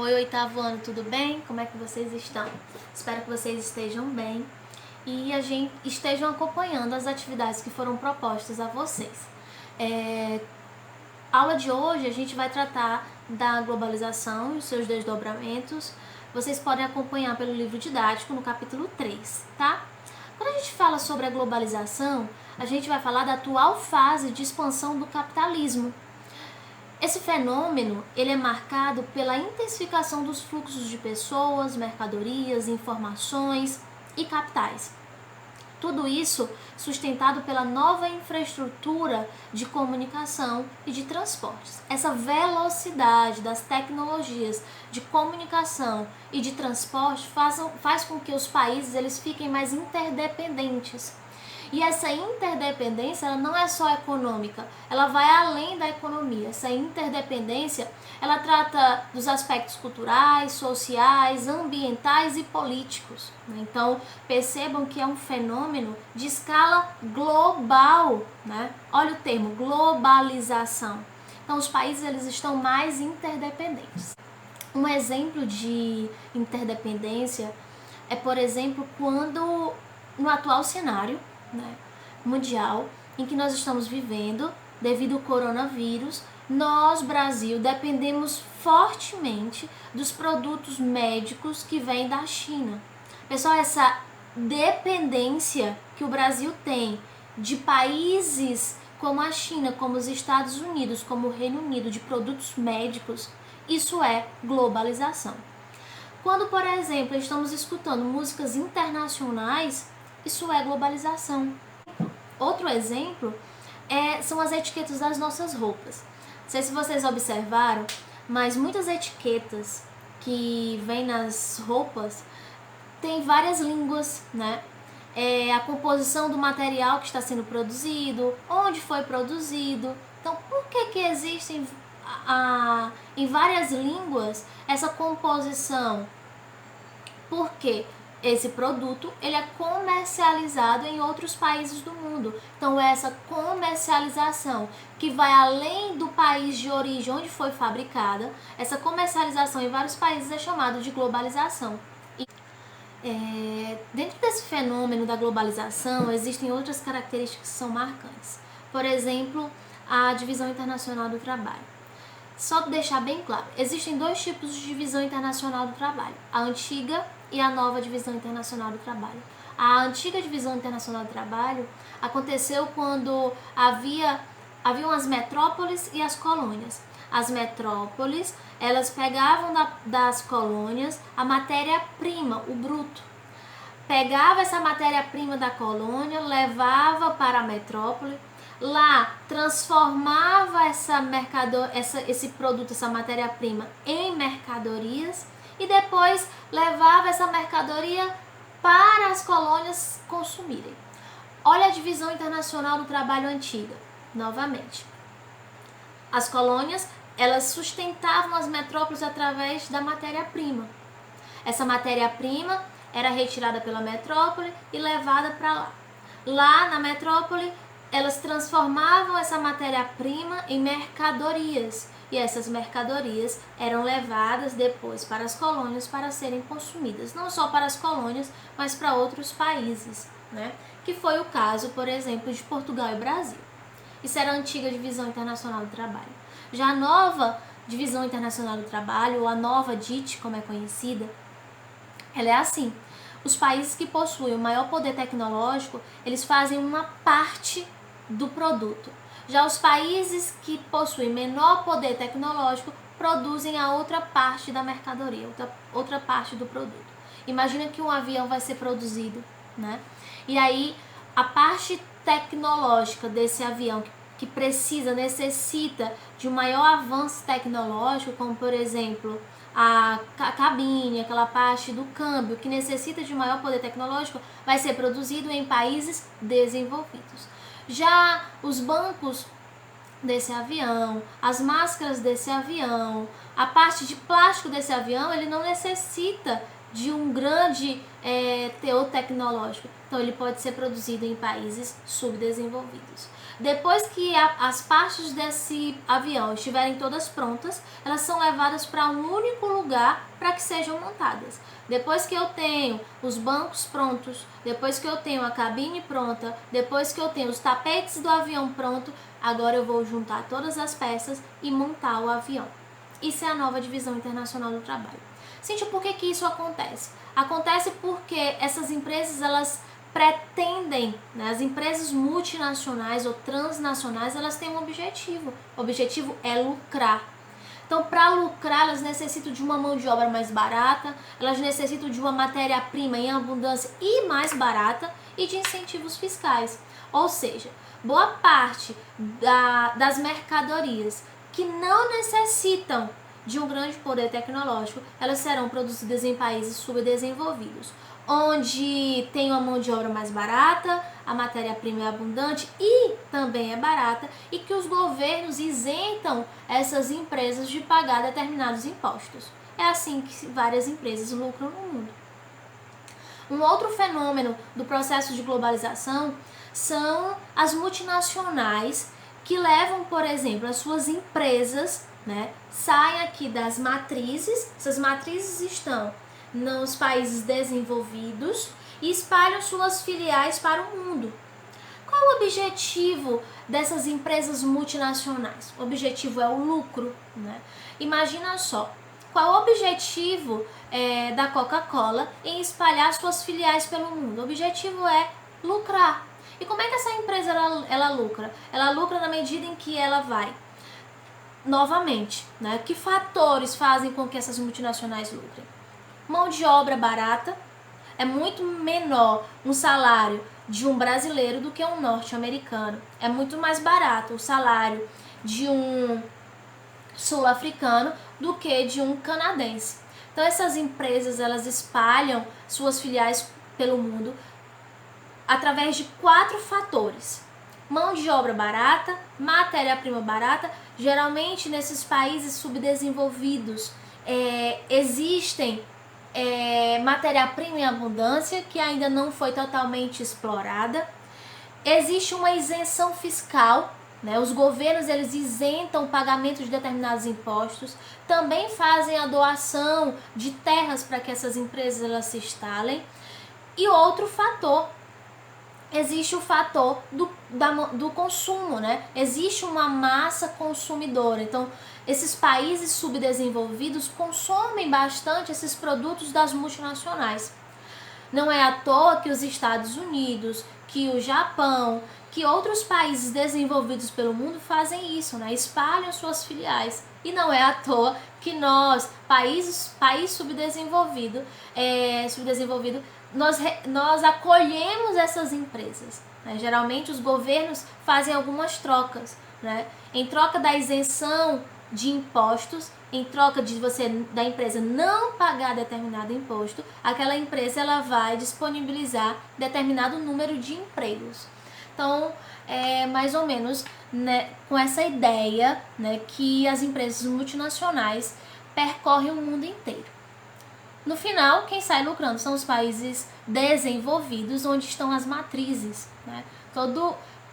Oi, oitavo ano, tudo bem? Como é que vocês estão? Espero que vocês estejam bem e estejam acompanhando as atividades que foram propostas a vocês. Aula de hoje a gente vai tratar da globalização e os seus desdobramentos. Vocês podem acompanhar pelo livro didático no capítulo 3, tá? Quando a gente fala sobre a globalização, a gente vai falar da atual fase de expansão do capitalismo. Esse fenômeno ele é marcado pela intensificação dos fluxos de pessoas, mercadorias, informações e capitais. Tudo isso sustentado pela nova infraestrutura de comunicação e de transportes. Essa velocidade das tecnologias de comunicação e de transporte faz com que os países eles fiquem mais interdependentes. E essa interdependência ela não é só econômica, ela vai além da economia. Essa interdependência ela trata dos aspectos culturais, sociais, ambientais e políticos. Então percebam que é um fenômeno de escala global, né? Olha o termo, globalização. Então os países eles estão mais interdependentes. Um exemplo de interdependência é, por exemplo, quando no atual cenário mundial em que nós estamos vivendo, devido ao coronavírus, nós, Brasil, dependemos fortemente dos produtos médicos que vêm da China. Pessoal, essa dependência que o Brasil tem de países como a China, como os Estados Unidos, como o Reino Unido, de produtos médicos, isso é globalização. Quando, por exemplo, estamos escutando músicas internacionais, isso é globalização. Outro exemplo são as etiquetas das nossas roupas. Não sei se vocês observaram, mas muitas etiquetas que vêm nas roupas têm várias línguas, né? A composição do material que está sendo produzido, onde foi produzido. Então, por que existem em várias línguas essa composição? Porque esse produto ele é comercializado em outros países do mundo. Então essa comercialização que vai além do país de origem onde foi fabricada, essa comercialização em vários países é chamada de globalização. Dentro desse fenômeno da globalização existem outras características que são marcantes. Por exemplo, a divisão internacional do trabalho. Só para deixar bem claro, existem dois tipos de divisão internacional do trabalho, a antiga e a nova divisão internacional do trabalho. A antiga divisão internacional do trabalho aconteceu quando haviam as metrópoles e as colônias. As metrópoles, elas pegavam das colônias a matéria-prima, o bruto. Pegava essa matéria-prima da colônia, levava para a metrópole, lá transformava esse produto, essa matéria-prima em mercadorias e depois levava essa mercadoria para as colônias consumirem. Olha a divisão internacional do trabalho antiga, novamente. As colônias, elas sustentavam as metrópoles através da matéria-prima. Essa matéria-prima era retirada pela metrópole e levada para lá. Lá na metrópole, elas transformavam essa matéria-prima em mercadorias e essas mercadorias eram levadas depois para as colônias para serem consumidas, não só para as colônias, mas para outros países, né? Que foi o caso, por exemplo, de Portugal e Brasil. Isso era a antiga divisão internacional do trabalho. Já a nova divisão internacional do trabalho, ou a nova DIT, como é conhecida, ela é assim: os países que possuem o maior poder tecnológico, eles fazem uma parte do produto. Já os países que possuem menor poder tecnológico produzem a outra parte da mercadoria, outra parte do produto. Imagina que um avião vai ser produzido, né? E aí a parte tecnológica desse avião que necessita de um maior avanço tecnológico, como por exemplo a cabine, aquela parte do câmbio que necessita de maior poder tecnológico, vai ser produzido em países desenvolvidos. Já os bancos desse avião, as máscaras desse avião, a parte de plástico desse avião, ele não necessita de um grande teor tecnológico. Então ele pode ser produzido em países subdesenvolvidos. Depois que as partes desse avião estiverem todas prontas, elas são levadas para um único lugar para que sejam montadas. Depois que eu tenho os bancos prontos, depois que eu tenho a cabine pronta, depois que eu tenho os tapetes do avião pronto, agora eu vou juntar todas as peças e montar o avião. Isso é a nova divisão internacional do trabalho. Cíntia, por que isso acontece? Acontece porque essas empresas, elas pretendem, né, as empresas multinacionais ou transnacionais, elas têm um objetivo. O objetivo é lucrar. Então, para lucrar, elas necessitam de uma mão de obra mais barata, elas necessitam de uma matéria-prima em abundância e mais barata e de incentivos fiscais. Ou seja, boa parte das mercadorias que não necessitam de um grande poder tecnológico, elas serão produzidas em países subdesenvolvidos, onde tem uma mão de obra mais barata, a matéria-prima é abundante e também é barata, e que os governos isentam essas empresas de pagar determinados impostos. É assim que várias empresas lucram no mundo. Um outro fenômeno do processo de globalização são as multinacionais que levam, por exemplo, as suas empresas, né, saem aqui das matrizes. Essas matrizes estão nos países desenvolvidos e espalham suas filiais para o mundo. Qual o objetivo dessas empresas multinacionais? O objetivo é o lucro, né? Imagina só, qual o objetivo da Coca-Cola em espalhar suas filiais pelo mundo? O objetivo é lucrar. E como é que essa empresa ela lucra? Ela lucra na medida em que ela vai, novamente, né? Que fatores fazem com que essas multinacionais lucrem? Mão de obra barata. É muito menor um salário de um brasileiro do que um norte-americano. É muito mais barato o salário de um sul-africano do que de um canadense. Então essas empresas, elas espalham suas filiais pelo mundo através de 4 fatores. Mão de obra barata, matéria-prima barata. Geralmente nesses países subdesenvolvidos existem matéria-prima em abundância que ainda não foi totalmente explorada. Existe uma isenção fiscal, né? Os governos, eles isentam o pagamento de determinados impostos, também fazem a doação de terras para que essas empresas elas se instalem. E outro fator, existe o fator do consumo, né? Existe uma massa consumidora. Então, esses países subdesenvolvidos consomem bastante esses produtos das multinacionais. Não é à toa que os Estados Unidos, que o Japão, que outros países desenvolvidos pelo mundo fazem isso, né? Espalham suas filiais. E não é à toa que nós, país subdesenvolvido, nós acolhemos essas empresas, né? Geralmente os governos fazem algumas trocas, né? Em troca da isenção de impostos, em troca de da empresa não pagar determinado imposto, aquela empresa ela vai disponibilizar determinado número de empregos. Então, é mais ou menos, né, com essa ideia, né, que as empresas multinacionais percorrem o mundo inteiro. No final, quem sai lucrando são os países desenvolvidos, onde estão as matrizes, né?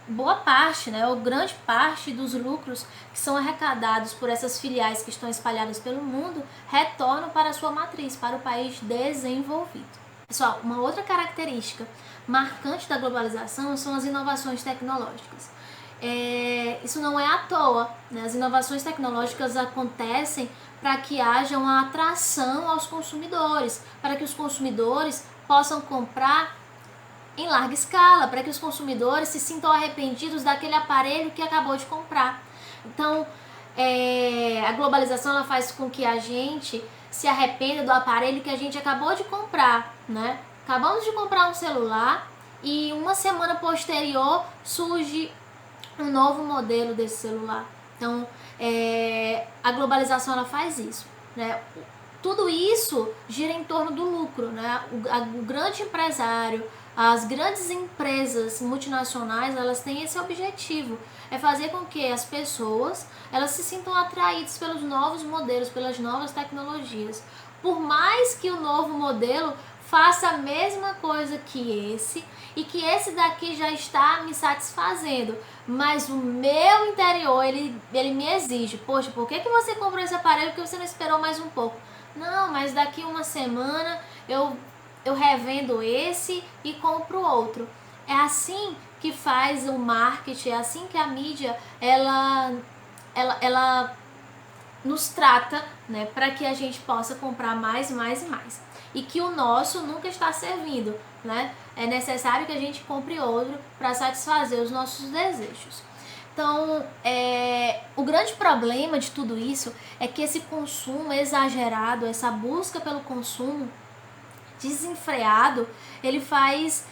Boa parte, né, ou grande parte dos lucros que são arrecadados por essas filiais que estão espalhadas pelo mundo retornam para a sua matriz, para o país desenvolvido. Pessoal, uma outra característica marcante da globalização são as inovações tecnológicas. Isso não é à toa, né? As inovações tecnológicas acontecem para que haja uma atração aos consumidores, para que os consumidores possam comprar em larga escala, para que os consumidores se sintam arrependidos daquele aparelho que acabou de comprar. Então, a globalização ela faz com que a gente se arrependa do aparelho que a gente acabou de comprar, né? Acabamos de comprar um celular e uma semana posterior surge um novo modelo desse celular. Então, a globalização ela faz isso, né? Tudo isso gira em torno do lucro, né? O grande empresário, as grandes empresas multinacionais, elas têm esse objetivo, é fazer com que as pessoas elas se sintam atraídas pelos novos modelos, pelas novas tecnologias. por mais que o novo modelo faça a mesma coisa que esse, e que esse daqui já está me satisfazendo, mas o meu interior, ele me exige, poxa, por que você comprou esse aparelho que você não esperou mais um pouco? Não, mas daqui uma semana eu revendo esse e compro outro. É assim que faz o marketing, é assim que a mídia, ela nos trata, né, para que a gente possa comprar mais, mais e mais. E que o nosso nunca está servindo, né? É necessário que a gente compre outro para satisfazer os nossos desejos. Então, o grande problema de tudo isso é que esse consumo exagerado, essa busca pelo consumo desenfreado, ele faz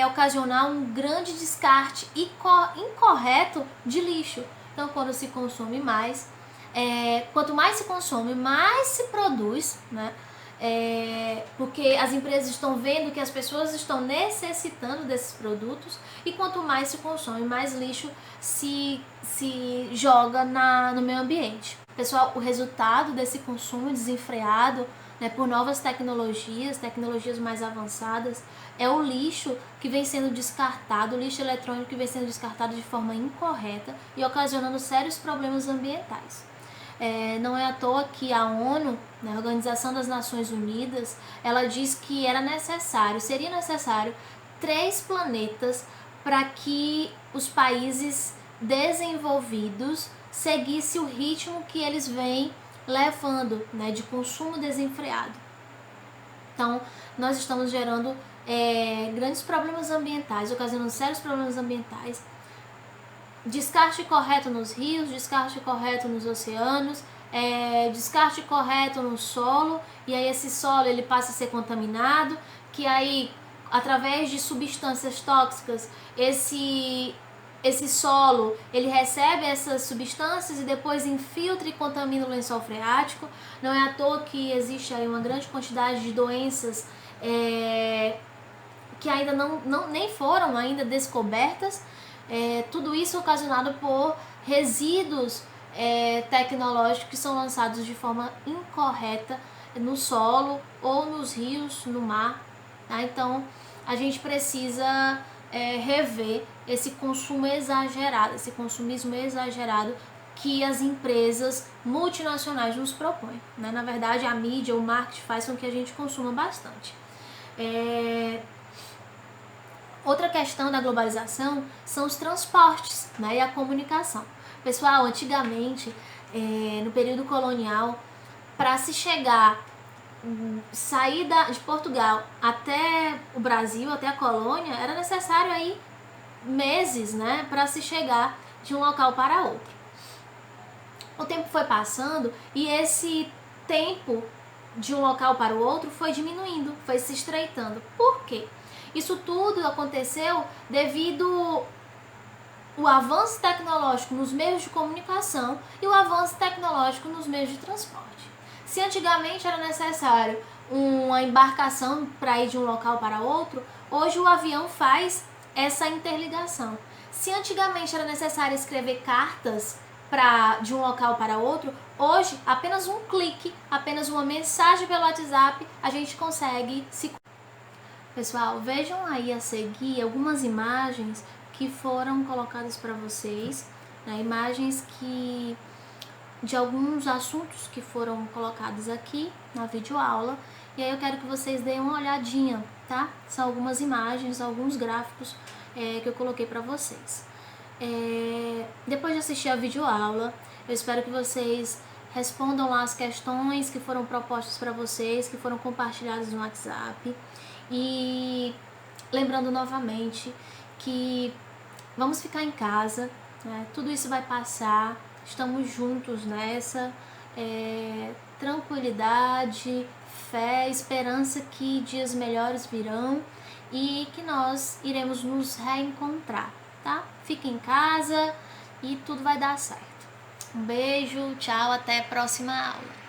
ocasionar um grande descarte incorreto de lixo. Então, quando se consome mais, quanto mais se consome, mais se produz, né? Porque as empresas estão vendo que as pessoas estão necessitando desses produtos, e quanto mais se consome, mais lixo se joga no meio ambiente. Pessoal, o resultado desse consumo desenfreado, né, por novas tecnologias mais avançadas, é o lixo que vem sendo descartado, o lixo eletrônico que vem sendo descartado de forma incorreta e ocasionando sérios problemas ambientais. Não é à toa que a ONU, né, a Organização das Nações Unidas, ela diz que seria necessário 3 planetas para que os países desenvolvidos seguissem o ritmo que eles vêm levando, né, de consumo desenfreado. Então, nós estamos gerando grandes problemas ambientais, ocasionando sérios problemas ambientais. Descarte correto nos rios, descarte correto nos oceanos, descarte correto no solo, e aí esse solo ele passa a ser contaminado, que aí, através de substâncias tóxicas, esse solo ele recebe essas substâncias e depois infiltra e contamina o lençol freático. Não é à toa que existe aí uma grande quantidade de doenças que ainda nem foram ainda descobertas. Tudo isso ocasionado por resíduos tecnológicos que são lançados de forma incorreta no solo ou nos rios, no mar. Tá? Então, a gente precisa rever esse consumo exagerado, esse consumismo exagerado que as empresas multinacionais nos propõem. Né? Na verdade, a mídia, o marketing faz com que a gente consuma bastante. Outra questão da globalização são os transportes, né, e a comunicação. Pessoal, antigamente, no período colonial, para se sair de Portugal até o Brasil, até a colônia, era necessário aí meses, né, para se chegar de um local para outro. O tempo foi passando e esse tempo de um local para o outro foi diminuindo, foi se estreitando. Por quê? Isso tudo aconteceu devido ao avanço tecnológico nos meios de comunicação e o avanço tecnológico nos meios de transporte. Se antigamente era necessário uma embarcação para ir de um local para outro, hoje o avião faz essa interligação. Se antigamente era necessário escrever cartas de um local para outro, hoje apenas um clique, apenas uma mensagem pelo WhatsApp, a gente consegue se... Pessoal, vejam aí a seguir algumas imagens que foram colocadas para vocês, né? Imagens de alguns assuntos que foram colocados aqui na videoaula, e aí eu quero que vocês deem uma olhadinha, tá? São algumas imagens, alguns gráficos que eu coloquei para vocês. Depois de assistir a videoaula, eu espero que vocês respondam lá as questões que foram propostas para vocês, que foram compartilhadas no WhatsApp. E lembrando novamente que vamos ficar em casa, né? Tudo isso vai passar, estamos juntos nessa, tranquilidade, fé, esperança que dias melhores virão e que nós iremos nos reencontrar, tá? Fique em casa e tudo vai dar certo. Um beijo, tchau, até a próxima aula.